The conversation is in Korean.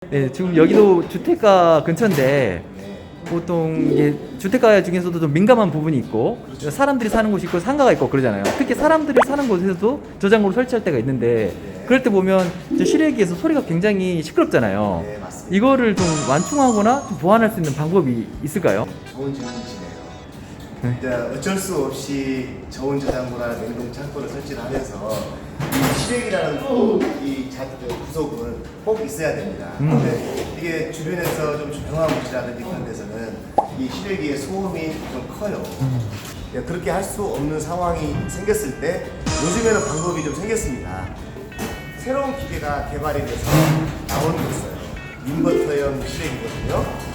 네, 지금 여기도 주택가 근처인데 보통 이게 주택가 중에서도 좀 민감한 부분이 있고 사람들이 사는 곳이 있고 상가가 있고 그러잖아요. 특히 사람들이 사는 곳에서도 저장고를 설치할 때가 있는데 그럴 때 보면 이제 실외기에서 소리가 굉장히 시끄럽잖아요. 네, 맞습니다. 이거를 좀 완충하거나 좀 보완할 수 있는 방법이 있을까요? 좋은 질문이시네요. 네. 이제 어쩔 수 없이 저온 저장고나 냉동 창고를 설치를 하면서 이 실외기라는 구석은 꼭 있어야 됩니다. 근데 이게 주변에서 좀 조용한 곳이라든지 그런 데서는 이 실외기의 소음이 좀 커요. 그렇게 할 수 없는 상황이 생겼을 때 요즘에는 방법이 좀 생겼습니다. 새로운 기계가 개발이 돼서 나오는 게 있어요. 인버터형 실외기거든요.